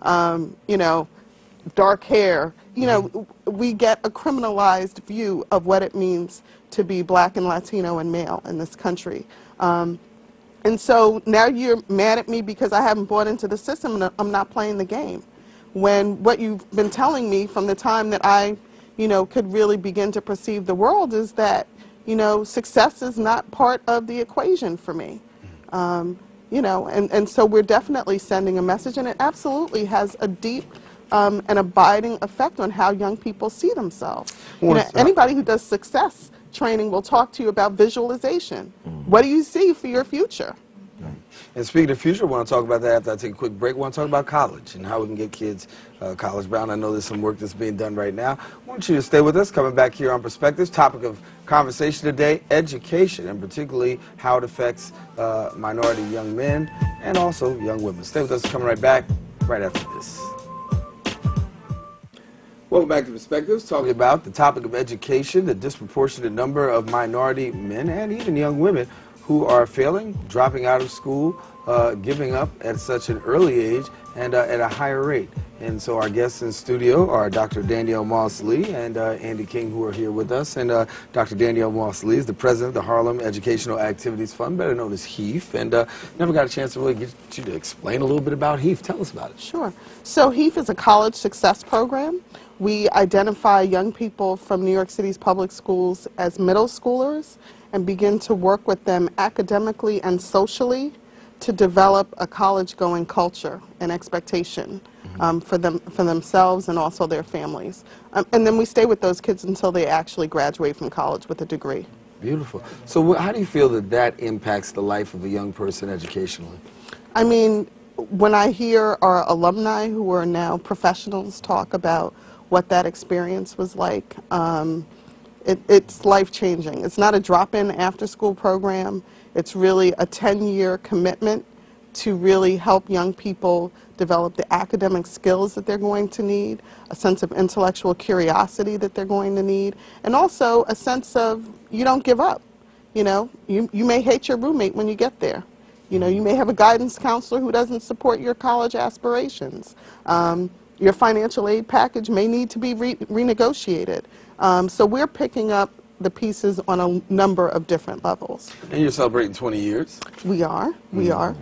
you know, dark hair. You know, we get a criminalized view of what it means to be black and Latino and male in this country. And so now you're mad at me because I haven't bought into the system and I'm not playing the game. When what you've been telling me from the time that I, you know, could really begin to perceive the world is that, you know, success is not part of the equation for me. You know, and so we're definitely sending a message, and it absolutely has a deep and abiding effect on how young people see themselves. You know, anybody who does success training will talk to you about visualization. What do you see for your future? And speaking of future, I want to talk about that after I take a quick break. I want to talk about college and how we can get kids college bound. I know there's some work that's being done right now. I want you to stay with us. Coming back here on Perspectives, topic of conversation today, education, and particularly how it affects minority young men and also young women. Stay with us. Coming right back right after this. Welcome back to Perspectives, talking about the topic of education, the disproportionate number of minority men and even young women who are failing, dropping out of school, giving up at such an early age and at a higher rate. And so our guests in studio are Dr. Danielle Moss-Lee and Andy King, who are here with us. And Dr. Danielle Moss-Lee is the president of the Harlem Educational Activities Fund, better known as HEAF. And never got a chance to really get you to explain a little bit about HEAF. Tell us about it. Sure. So HEAF is a college success program. We identify young people from New York City's public schools as middle schoolers and begin to work with them academically and socially to develop a college-going culture and expectation for themselves and also their families. And then we stay with those kids until they actually graduate from college with a degree. Beautiful. So how do you feel that that impacts the life of a young person educationally? I mean, when I hear our alumni who are now professionals talk about what that experience was like, it's life-changing. It's not a drop-in after-school program. It's really a 10-year commitment to really help young people develop the academic skills that they're going to need, a sense of intellectual curiosity that they're going to need, and also a sense of you don't give up. You know, you may hate your roommate when you get there. You know, you may have a guidance counselor who doesn't support your college aspirations. Your financial aid package may need to be renegotiated. So we're picking up the pieces on a number of different levels. And you're celebrating 20 years? We are. We are.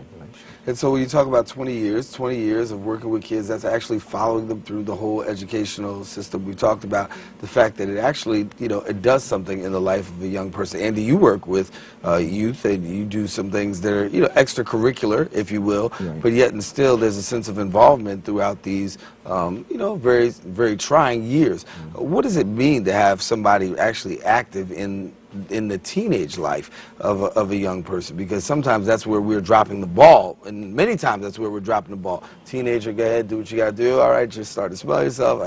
And so when you talk about 20 years of working with kids, that's actually following them through the whole educational system. We talked about the fact that it actually, you know, it does something in the life of a young person. Andy, you work with youth and you do some things that are, you know, extracurricular, if you will, but yet and still there's a sense of involvement throughout these, you know, very, very trying years. What does it mean to have somebody actually active in the teenage life of a young person? Because sometimes that's where we're dropping the ball, and many times that's where we're dropping the ball. Teenager, go ahead, do what you got to do. All right, just start to smell yourself.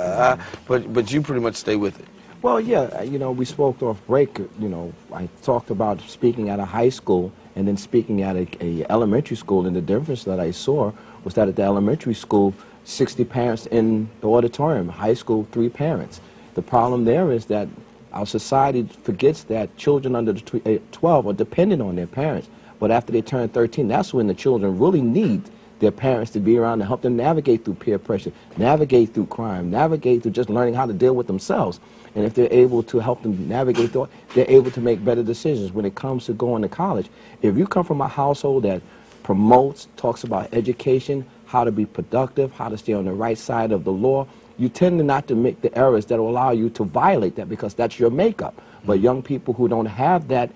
But you pretty much stay with it. Well, yeah, you know, we spoke off break. You know, I talked about speaking at a high school and then speaking at a elementary school, and the difference that I saw was that at the elementary school, 60 parents in the auditorium, high school, 3 parents. The problem there is that our society forgets that children under 12 are dependent on their parents. But after they turn 13, that's when the children really need their parents to be around to help them navigate through peer pressure, navigate through crime, navigate through just learning how to deal with themselves. And if they're able to help them navigate through it, they're able to make better decisions when it comes to going to college. If you come from a household that promotes, talks about education, how to be productive, how to stay on the right side of the law, you tend to not to make the errors that will allow you to violate that because that's your makeup. But young people who don't have that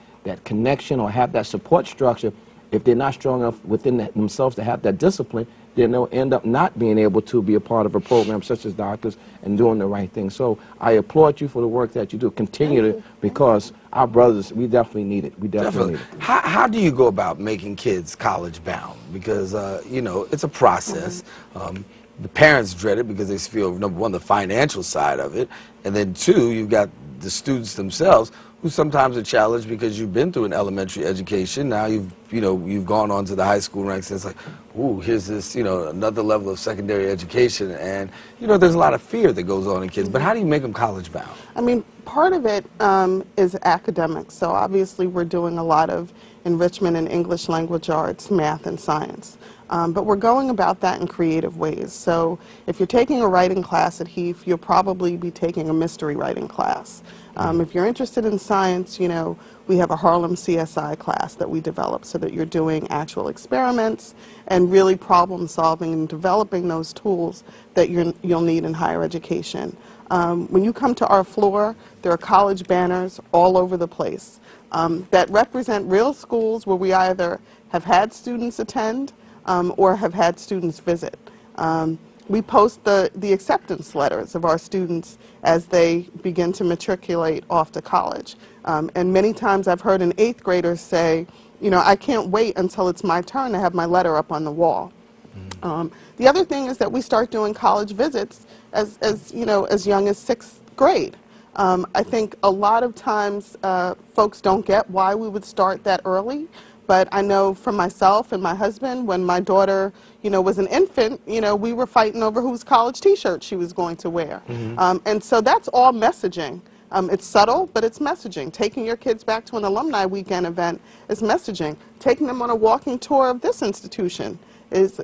connection or have that support structure, if they're not strong enough within themselves to have that discipline, then they'll end up not being able to be a part of a program such as Doctors and doing the right thing. So I applaud you for the work that you do. Continue to, because our brothers, we definitely need it. We definitely need it. How do you go about making kids college bound? Because, you know, it's a process. The parents dread it because they feel, number one, the financial side of it, and then two, you've got the students themselves who sometimes are challenged because you've been through an elementary education. Now you've gone on to the high school ranks, and it's like, ooh, here's this, you know, another level of secondary education, and you know, there's a lot of fear that goes on in kids. But how do you make them college bound? I mean, part of it is academics. So obviously we're doing a lot of enrichment in English language arts, math, and science. But we're going about that in creative ways. So if you're taking a writing class at HEAF, you'll probably be taking a mystery writing class. If you're interested in science, you know, we have a Harlem CSI class that we develop so that you're doing actual experiments and really problem solving and developing those tools that you'll need in higher education. When you come to our floor, there are college banners all over the place that represent real schools where we either have had students attend or have had students visit. We post the acceptance letters of our students as they begin to matriculate off to college. And many times I've heard an 8th grader say, you know, I can't wait until it's my turn to have my letter up on the wall. The other thing is that we start doing college visits as you know, as young as 6th grade. I think a lot of times folks don't get why we would start that early. But I know for myself and my husband, when my daughter, you know, was an infant, you know, we were fighting over whose college T-shirt she was going to wear. And so that's all messaging. It's subtle, but it's messaging. Taking your kids back to an alumni weekend event is messaging. Taking them on a walking tour of this institution is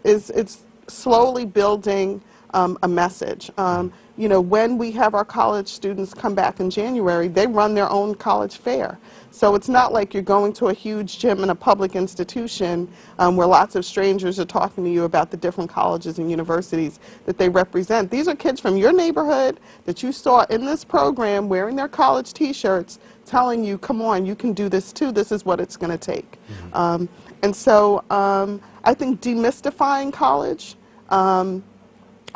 slowly building a message. You know, when we have our college students come back in January, they run their own college fair. So it's not like you're going to a huge gym in a public institution where lots of strangers are talking to you about the different colleges and universities that they represent. These are kids from your neighborhood that you saw in this program wearing their college T-shirts telling you, come on, you can do this too, this is what it's going to take. And so I think demystifying college,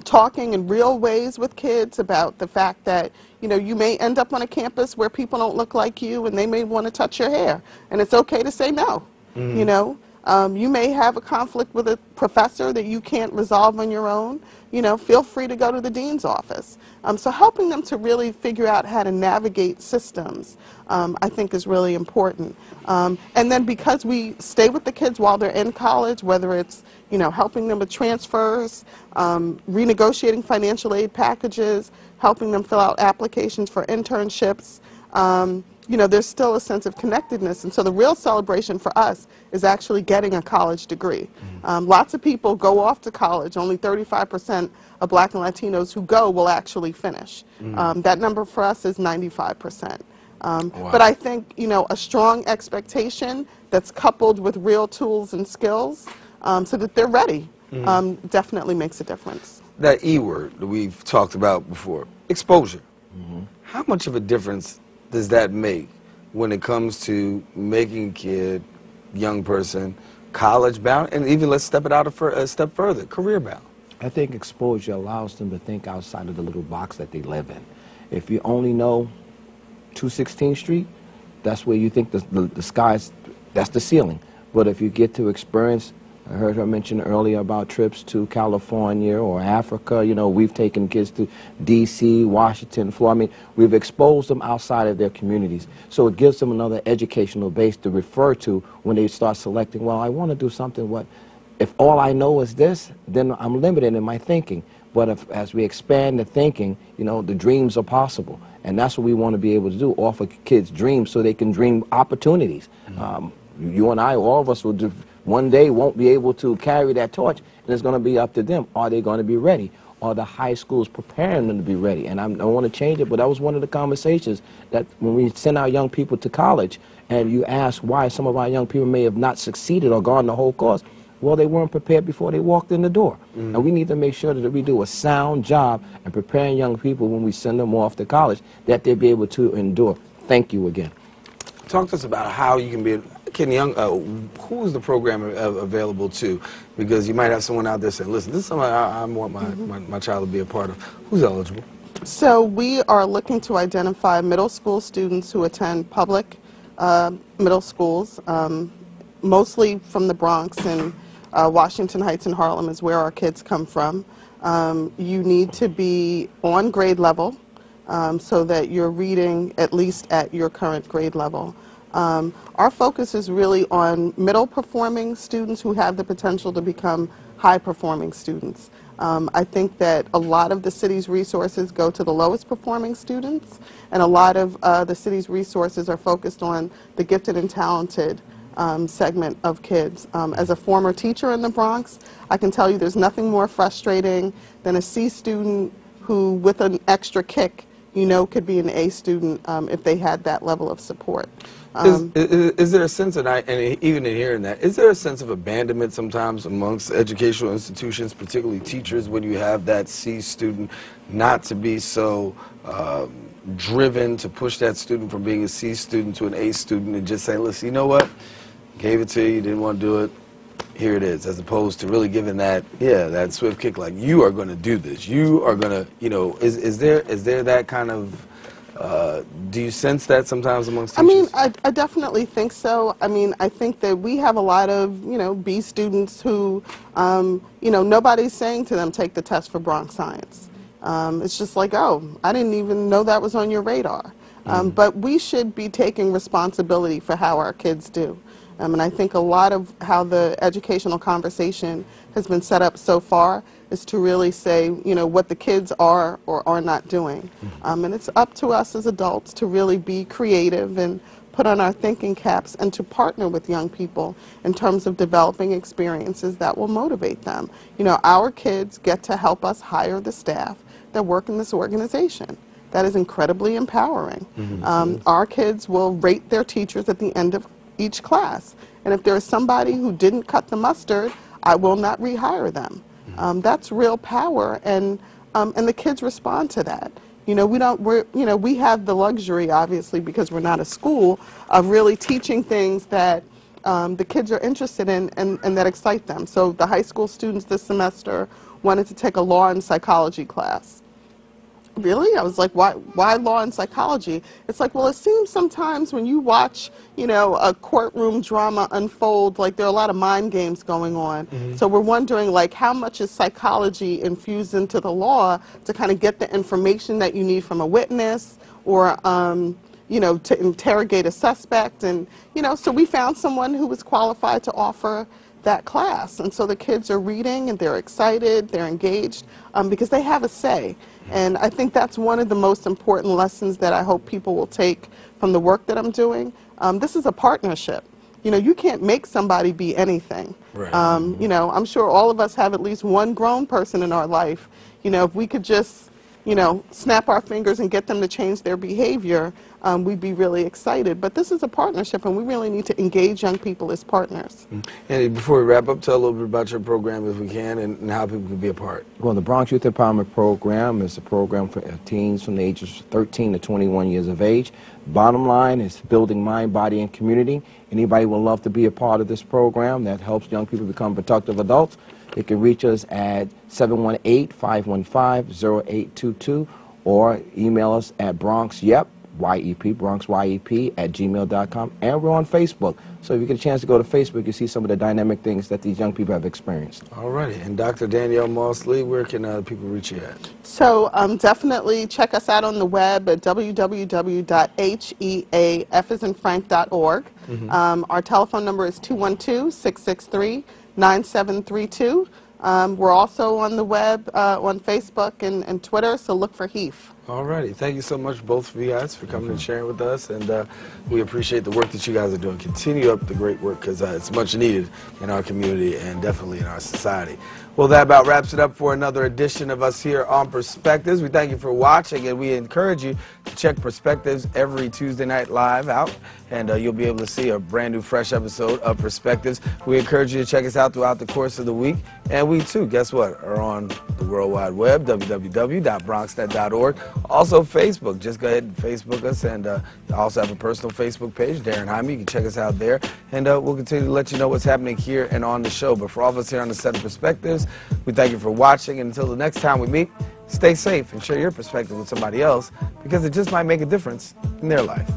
talking in real ways with kids about the fact that, you know, you may end up on a campus where people don't look like you and they may want to touch your hair, and it's okay to say no. You know, you may have a conflict with a professor that you can't resolve on your own. You know, feel free to go to the dean's office. So helping them to really figure out how to navigate systems, I think is really important. And then because we stay with the kids while they're in college, whether it's, you know, helping them with transfers, renegotiating financial aid packages, helping them fill out applications for internships, you know, there's still a sense of connectedness. And so the real celebration for us is actually getting a college degree. Lots of people go off to college. Only 35% of Black and Latinos who go will actually finish. That number for us is 95%. Wow. But I think, you know, a strong expectation that's coupled with real tools and skills so that they're ready definitely makes a difference. That E word that we've talked about before, exposure. How much of a difference does that make when it comes to making a kid, young person, college bound, and even let's step it out a step further, career bound? I think exposure allows them to think outside of the little box that they live in. If you only know 216th Street, that's where you think the sky's, that's the ceiling. But if you get to experience, I heard her mention earlier about trips to California or Africa. You know, we've taken kids to D.C., Washington, Florida. I mean, we've exposed them outside of their communities. So it gives them another educational base to refer to when they start selecting, well, I want to do something. What if all I know is this, then I'm limited in my thinking. But as we expand the thinking, you know, the dreams are possible. And that's what we want to be able to do, offer kids dreams so they can dream opportunities. You and I, all of us, will one day won't be able to carry that torch, and it's going to be up to them. Are they going to be ready? Are the high schools preparing them to be ready? And I don't want to change it, but that was one of the conversations that when we send our young people to college and you ask why some of our young people may have not succeeded or gone the whole course, well, they weren't prepared before they walked in the door. And we need to make sure that we do a sound job in preparing young people when we send them off to college, that they'll be able to endure. Thank you again. Talk to us about how you can be, who is the program available to? Because you might have someone out there saying, listen, this is something I want my child to be a part of. Who's eligible? So we are looking to identify middle school students who attend public middle schools, mostly from the Bronx, and Washington Heights and Harlem is where our kids come from. You need to be on grade level so that you're reading at least at your current grade level. Our focus is really on middle performing students who have the potential to become high performing students. I think that a lot of the city's resources go to the lowest performing students, and a lot of the city's resources are focused on the gifted and talented segment of kids. As a former teacher in the Bronx, I can tell you there's nothing more frustrating than a C student who, with an extra kick, could be an A student if they had that level of support. Is there a sense, and even in hearing that, is there a sense of abandonment sometimes amongst educational institutions, particularly teachers, when you have that C student, not to be so driven to push that student from being a C student to an A student and just say, listen, you know what, gave it to you, didn't want to do it, here it is, as opposed to really giving that, that swift kick, like, you are going to do this, you are going to, is there that kind of, do you sense that sometimes amongst teachers? I definitely think so. I think that we have a lot of, B students who, nobody's saying to them, take the test for Bronx Science. It's just like, oh, I didn't even know that was on your radar. But we should be taking responsibility for how our kids do. And I think a lot of how the educational conversation has been set up so far is to really say, what the kids are or are not doing. And it's up to us as adults to really be creative and put on our thinking caps and to partner with young people in terms of developing experiences that will motivate them. Our kids get to help us hire the staff that work in this organization. That is incredibly empowering. Our kids will rate their teachers at the end of each class. And if there is somebody who didn't cut the mustard, I will not rehire them. That's real power, and the kids respond to that. We have the luxury, obviously, because we're not a school, of really teaching things that the kids are interested in and that excite them. So the high school students this semester wanted to take a law and psychology class. Really? I was like, why law and psychology? It's like, well, it seems sometimes when you watch, a courtroom drama unfold, like there are a lot of mind games going on. So we're wondering, like, how much is psychology infused into the law to kind of get the information that you need from a witness or, to interrogate a suspect. And, so we found someone who was qualified to offer that class. And so the kids are reading and they're excited, they're engaged, because they have a say. And I think that's one of the most important lessons that I hope people will take from the work that I'm doing. This is a partnership. You can't make somebody be anything. Right. I'm sure all of us have at least one grown person in our life. If we could just, snap our fingers and get them to change their behavior, we'd be really excited. But this is a partnership, and we really need to engage young people as partners. And before we wrap up, tell a little bit about your program, if we can, and how people can be a part. Well, the Bronx Youth Empowerment Program is a program for teens from the ages 13 to 21 years of age. Bottom line is building mind, body, and community. Anybody would love to be a part of this program that helps young people become productive adults. They can reach us at 718-515-0822 or email us at BronxYep, Y-E-P, BronxYEP at gmail.com. And we're on Facebook. So if you get a chance to go to Facebook, you see some of the dynamic things that these young people have experienced. All righty. And Dr. Danielle Moss-Lee, where can people reach you at? So definitely check us out on the web at www.heafinfrank.org. Our telephone number is 212-663-9732. We're also on the web, on Facebook and Twitter, so look for HEAF. All righty. Thank you so much, both of you guys, for coming and sharing with us. And we appreciate the work that you guys are doing. Continue up the great work, because it's much needed in our community and definitely in our society. Well, that about wraps it up for another edition of us here on Perspectives. We thank you for watching, and we encourage you to check Perspectives every Tuesday night live out, and you'll be able to see a brand new, fresh episode of Perspectives. We encourage you to check us out throughout the course of the week, and we too, guess what, are on the World Wide Web, www.BronxNet.org. Also Facebook. Just go ahead and Facebook us, and I also have a personal Facebook page, Darren Jaime. You can check us out there, and we'll continue to let you know what's happening here and on the show. But for all of us here on the set of Perspectives, we thank you for watching, and until the next time we meet, stay safe and share your perspective with somebody else, because it just might make a difference in their life.